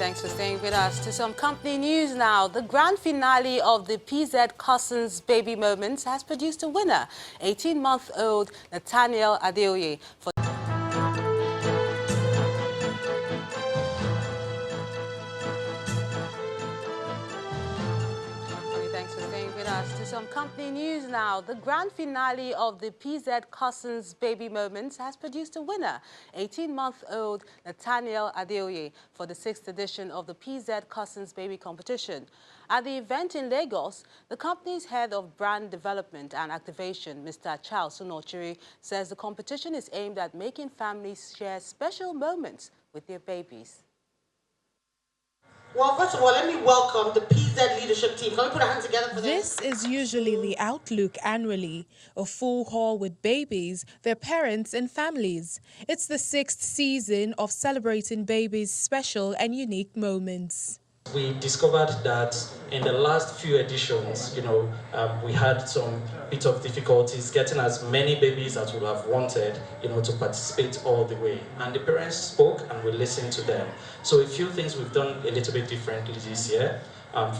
Thanks for staying with us. To some company news now. The grand finale of the PZ Cussons Baby Moments has produced a winner, 18-month-old Nathaniel Adeoye. Thanks for staying with us. To some company news now. The grand finale of the PZ Cussons Baby Moments has produced a winner, 18-month-old Nathaniel Adeoye, for the 6th edition of the PZ Cussons Baby Competition. At the event in Lagos, the company's head of brand development and activation, Mr. Charles Sonochiri, says the competition is aimed at making families share special moments with their babies. Well, first of all, let me welcome the PZ leadership team. Can we put our hands together for this? This is usually the outlook annually, a full hall with babies, their parents and families. It's the 6th season of celebrating babies' special and unique moments. We discovered that in the last few editions, we had some bit of difficulties getting as many babies as we have wanted, to participate all the way. And the parents spoke and we listened to them. So a few things we've done a little bit differently this year.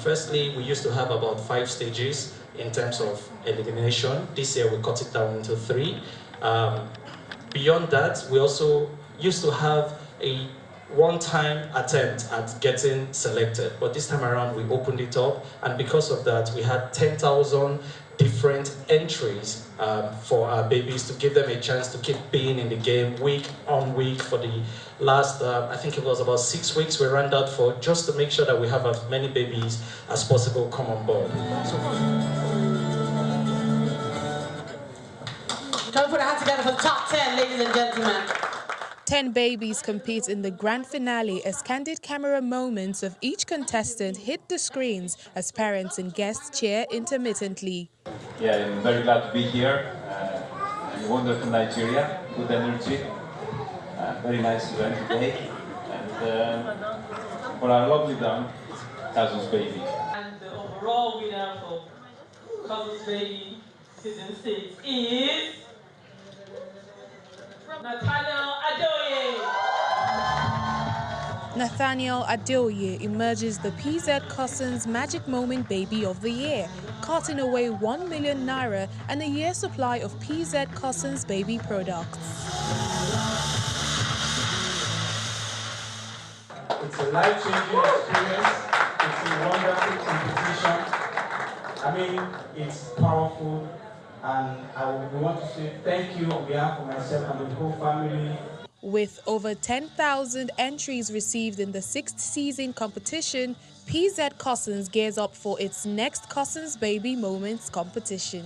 Firstly, we used to have about 5 stages in terms of elimination. This year we cut it down into 3. Beyond that, we also used to have a one-time attempt at getting selected, but this time around we opened it up, and because of that we had 10,000 different entries for our babies, to give them a chance to keep being in the game week on week. For the last I think it was about 6 weeks we ran that for, just to make sure that we have as many babies as possible come on board. Can we put our hands together for the top 10, ladies and gentlemen? 10 babies compete in the grand finale as candid camera moments of each contestant hit the screens as parents and guests cheer intermittently. Yeah, I'm very glad to be here. In wonderful Nigeria, good energy, very nice event today, and for our lovely dam, Cussons Baby. And the overall winner for Cussons Baby Season 6 is Nathaniel Adeoye. Nathaniel Adeoye emerges the PZ Cussons Magic Moment Baby of the Year, carting away 1 million naira and a year's supply of PZ Cussons baby products. It's a life-changing experience. It's a wonderful competition. I mean, it's powerful. And we want to say thank you on behalf of myself and the whole family. With over 10,000 entries received in the 6th season competition, PZ Cussons gears up for its next Cussons Baby Moments competition.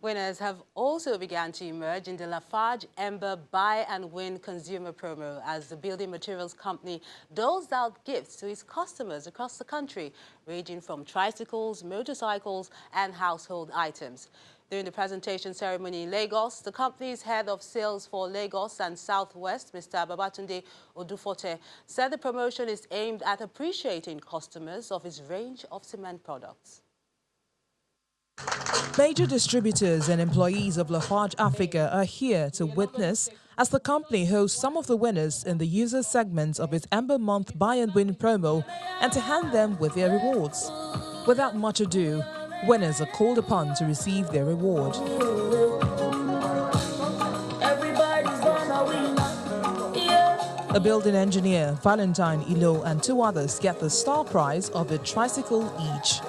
Winners have also begun to emerge in the Lafarge Ember Buy and Win consumer promo as the building materials company doles out gifts to its customers across the country, ranging from tricycles, motorcycles, and household items. During the presentation ceremony in Lagos, the company's head of sales for Lagos and Southwest, Mr. Babatunde Odufote, said the promotion is aimed at appreciating customers of its range of cement products. Major distributors and employees of Lafarge Africa are here to witness as the company hosts some of the winners in the user segments of its Ember Month Buy and Win promo and to hand them with their rewards. Without much ado, winners are called upon to receive their reward. A building engineer, Valentine Ilo, and 2 others get the star prize of a tricycle each.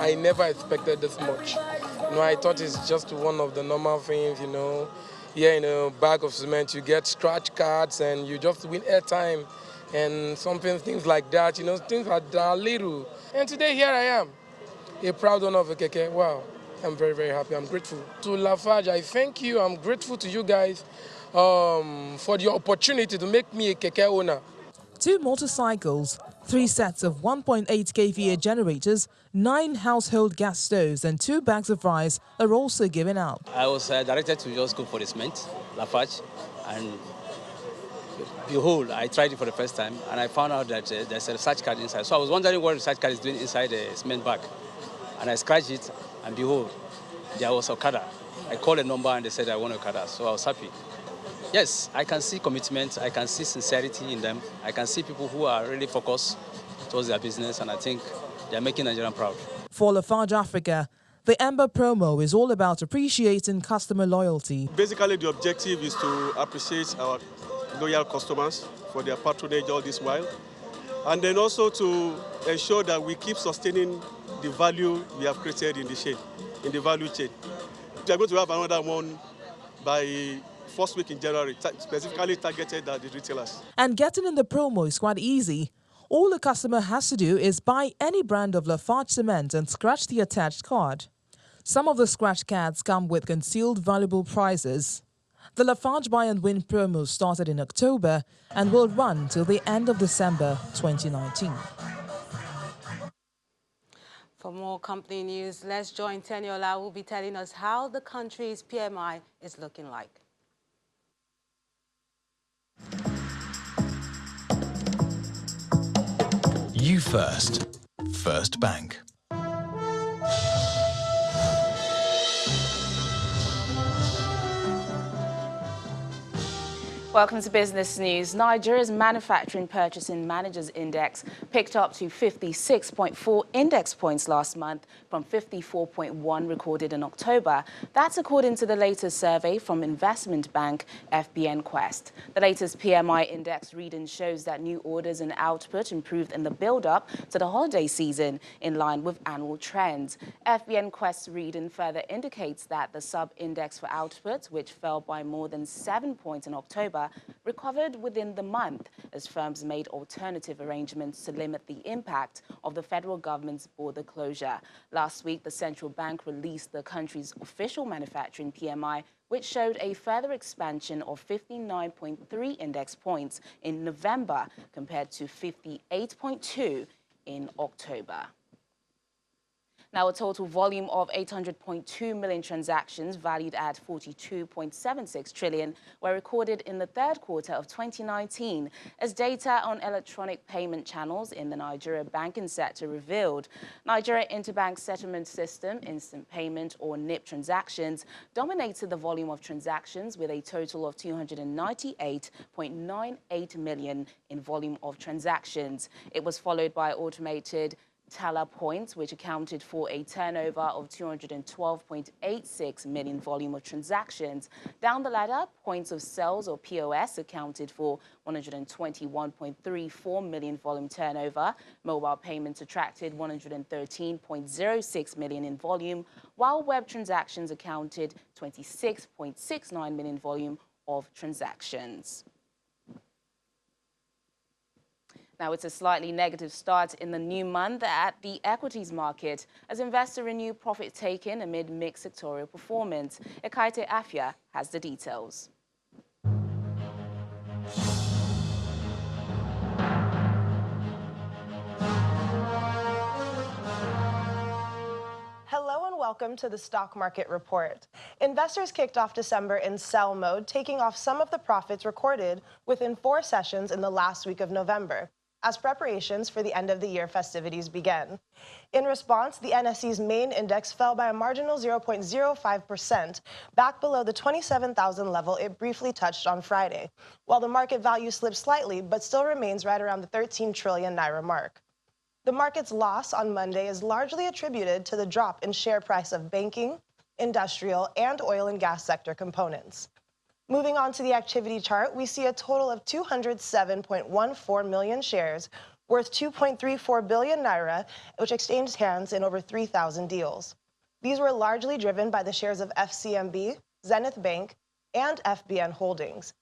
I never expected this much. I thought it's just one of the normal things, Here in a bag of cement, you get scratch cards and you just win airtime and things like that, things that are little. And today, here I am, a proud owner of a keke. Wow, I'm very, very happy. I'm grateful. To Lafarge, I thank you. I'm grateful to you guys for the opportunity to make me a keke owner. 2 motorcycles, 3 sets of 1.8 kVA generators, 9 household gas stoves and 2 bags of rice are also given out. I was directed to just go for the cement, Lafarge, and behold, I tried it for the first time and I found out that there's a research card inside. So I was wondering what the research card is doing inside the cement bag. And I scratched it and behold, there was Okada I called a number and they said I want Okada, so I was happy. Yes, I can see commitment, I can see sincerity in them, I can see people who are really focused towards their business, and I think they're making Nigeria proud. For Lafarge Africa, the Ember promo is all about appreciating customer loyalty. Basically, the objective is to appreciate our loyal customers for their patronage all this while, and then also to ensure that we keep sustaining the value we have created in the chain, in the value chain. We are going to have another one by first week in January, specifically targeted at the retailers. And getting in the promo is quite easy. All the customer has to do is buy any brand of Lafarge cement and scratch the attached card. Some of the scratch cards come with concealed valuable prizes. The Lafarge Buy and Win promo started in October and will run till the end of December 2019. For more company news, let's join Teniola, who will be telling us how the country's PMI is looking like. You First. First Bank. Welcome to Business News. Nigeria's Manufacturing Purchasing Managers Index picked up to 56.4 index points last month from 54.1 recorded in October. That's according to the latest survey from investment bank FBN Quest. The latest PMI index reading shows that new orders and output improved in the build-up to the holiday season in line with annual trends. FBN Quest's reading further indicates that the sub-index for output, which fell by more than 7 points in October, recovered within the month as firms made alternative arrangements to limit the impact of the federal government's border closure. Last week, the central bank released the country's official manufacturing PMI, which showed a further expansion of 59.3 index points in November compared to 58.2 in October. Now, a total volume of 800.2 million transactions valued at 42.76 trillion were recorded in the third quarter of 2019, as data on electronic payment channels in the Nigeria banking sector revealed. Nigeria Interbank Settlement System, Instant Payment or NIP transactions, dominated the volume of transactions with a total of 298.98 million in volume of transactions. It was followed by automated teller points, which accounted for a turnover of 212.86 million volume of transactions. Down the ladder, points of sales or POS accounted for 121.34 million volume turnover. Mobile payments attracted 113.06 million in volume, while web transactions accounted 26.69 million volume of transactions. Now, it's a slightly negative start in the new month at the equities market as investors renew profit-taking amid mixed sectorial performance. Ekaite Afia has the details. Hello and welcome to the Stock Market Report. Investors kicked off December in sell mode, taking off some of the profits recorded within 4 sessions in the last week of November, as preparations for the end-of-the-year festivities began. In response, the NSE's main index fell by a marginal 0.05%, back below the 27,000 level it briefly touched on Friday, while the market value slipped slightly but still remains right around the 13 trillion naira mark. The market's loss on Monday is largely attributed to the drop in share price of banking, industrial, and oil and gas sector components. Moving on to the activity chart, we see a total of 207.14 million shares worth 2.34 billion naira, which exchanged hands in over 3,000 deals. These were largely driven by the shares of FCMB, Zenith Bank, and FBN Holdings.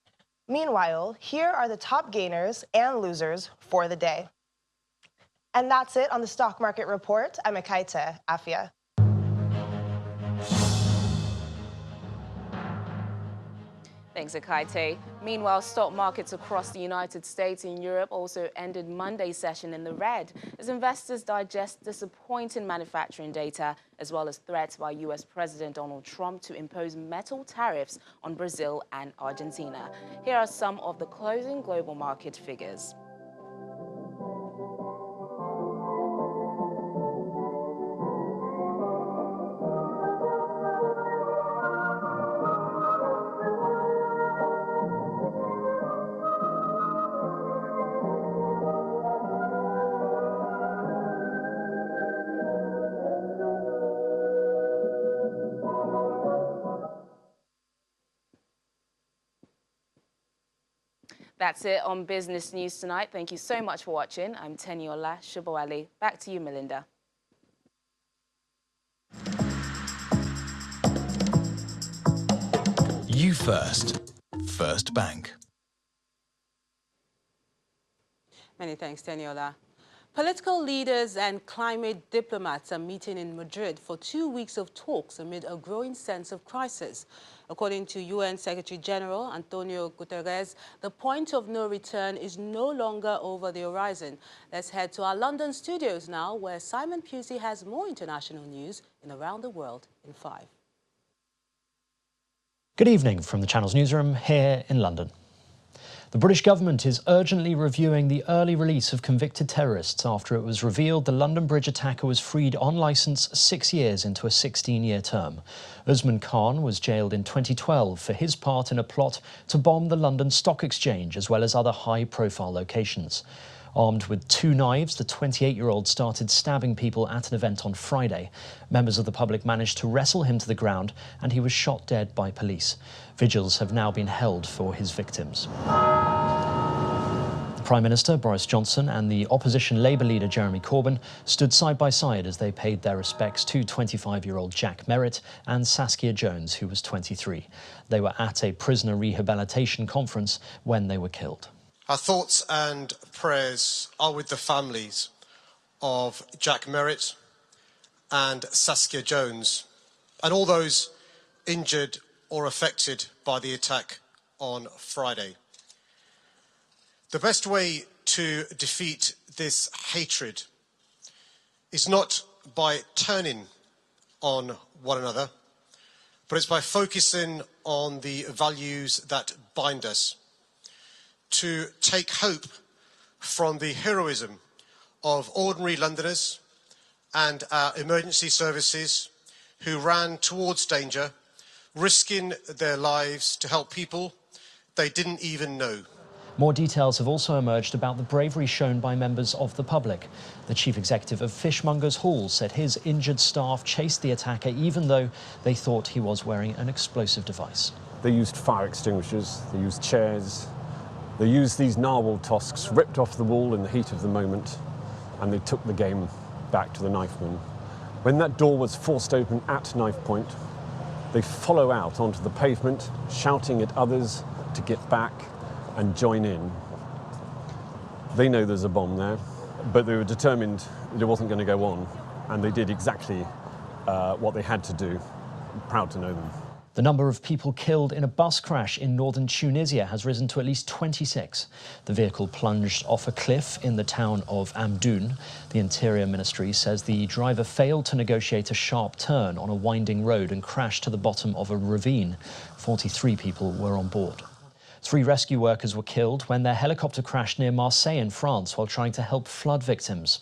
Meanwhile, here are the top gainers and losers for the day. And that's it on the Stock Market Report. I'm Ekaite Afia. Thanks, Ekaite. Meanwhile, stock markets across the United States and Europe also ended Monday's session in the red as investors digest disappointing manufacturing data as well as threats by U.S. President Donald Trump to impose metal tariffs on Brazil and Argentina. Here are some of the closing global market figures. That's it on Business News tonight. Thank you so much for watching. I'm Teniola Shubowale. Back to you, Melinda. You first. First Bank. Many thanks, Teniola. Political leaders and climate diplomats are meeting in Madrid for 2 weeks of talks amid a growing sense of crisis. According to UN Secretary General Antonio Guterres, the point of no return is no longer over the horizon. Let's head to our London studios now, where Simon Pusey has more international news in Around the World in 5. Good evening from the Channel's newsroom here in London. The British government is urgently reviewing the early release of convicted terrorists after it was revealed the London Bridge attacker was freed on licence 6 years into a 16-year term. Usman Khan was jailed in 2012 for his part in a plot to bomb the London Stock Exchange as well as other high-profile locations. Armed with 2 knives, the 28-year-old started stabbing people at an event on Friday. Members of the public managed to wrestle him to the ground and he was shot dead by police. Vigils have now been held for his victims. The Prime Minister, Boris Johnson, and the opposition Labour leader, Jeremy Corbyn, stood side by side as they paid their respects to 25-year-old Jack Merritt and Saskia Jones, who was 23. They were at a prisoner rehabilitation conference when they were killed. Our thoughts and prayers are with the families of Jack Merritt and Saskia Jones and all those injured or affected by the attack on Friday. The best way to defeat this hatred is not by turning on one another, but it's by focusing on the values that bind us, to take hope from the heroism of ordinary Londoners and our emergency services who ran towards danger, risking their lives to help people they didn't even know. More details have also emerged about the bravery shown by members of the public. The chief executive of Fishmongers Hall said his injured staff chased the attacker even though they thought he was wearing an explosive device. They used fire extinguishers, they used chairs, they used these narwhal tusks ripped off the wall in the heat of the moment, and they took the game back to the knifeman. When that door was forced open at knife point, they follow out onto the pavement, shouting at others to get back and join in. They know there's a bomb there, but they were determined that it wasn't going to go on, and they did exactly what they had to do. I'm proud to know them. The number of people killed in a bus crash in northern Tunisia has risen to at least 26. The vehicle plunged off a cliff in the town of Amdoun. The Interior Ministry says the driver failed to negotiate a sharp turn on a winding road and crashed to the bottom of a ravine. 43 people were on board. 3 rescue workers were killed when their helicopter crashed near Marseille in France while trying to help flood victims.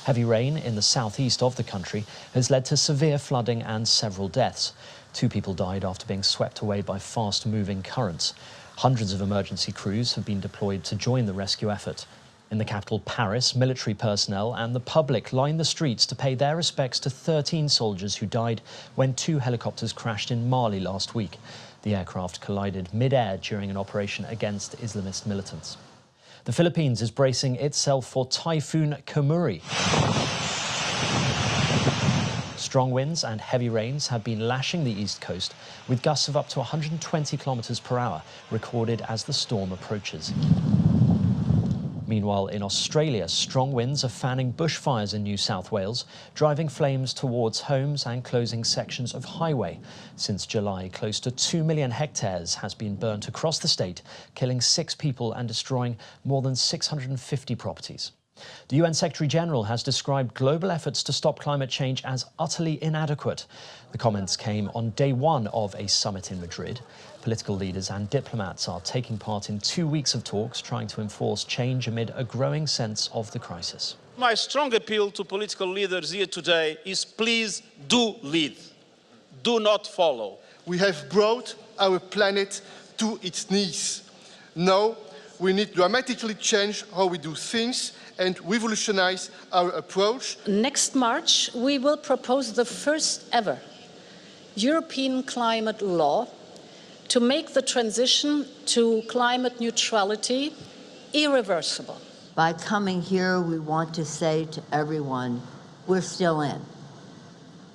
Heavy rain in the southeast of the country has led to severe flooding and several deaths. 2 people died after being swept away by fast-moving currents. Hundreds of emergency crews have been deployed to join the rescue effort. In the capital, Paris, military personnel and the public lined the streets to pay their respects to 13 soldiers who died when 2 helicopters crashed in Mali last week. The aircraft collided mid-air during an operation against Islamist militants. The Philippines is bracing itself for Typhoon Kamuri. Strong winds and heavy rains have been lashing the east coast, with gusts of up to 120 kilometers per hour recorded as the storm approaches. Meanwhile, in Australia, strong winds are fanning bushfires in New South Wales, driving flames towards homes and closing sections of highway. Since July, close to 2 million hectares has been burnt across the state, killing 6 people and destroying more than 650 properties. The UN Secretary-General has described global efforts to stop climate change as utterly inadequate. The comments came on day 1 of a summit in Madrid. Political leaders and diplomats are taking part in 2 weeks of talks trying to enforce change amid a growing sense of the crisis. My strong appeal to political leaders here today is please do lead. Do not follow. We have brought our planet to its knees. Now we need to dramatically change how we do things and revolutionize our approach. Next March, we will propose the first ever European climate law to make the transition to climate neutrality irreversible. By coming here, we want to say to everyone, we're still in.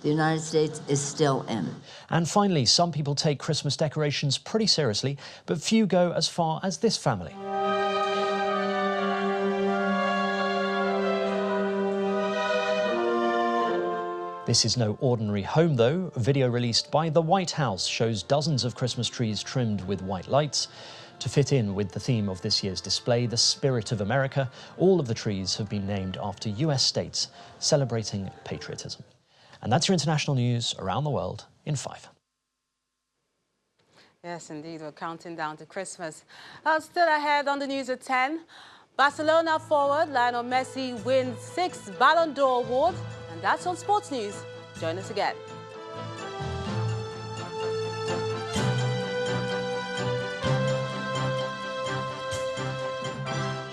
The United States is still in. And finally, some people take Christmas decorations pretty seriously, but few go as far as this family. This is no ordinary home, though. A video released by the White House shows dozens of Christmas trees trimmed with white lights. To fit in with the theme of this year's display, the Spirit of America, all of the trees have been named after US states celebrating patriotism. And that's your international news around the world in 5. Yes, indeed, we're counting down to Christmas. Still ahead on the news at 10. Barcelona forward Lionel Messi wins 6 Ballon d'Or awards, and that's on Sports News. Join us again.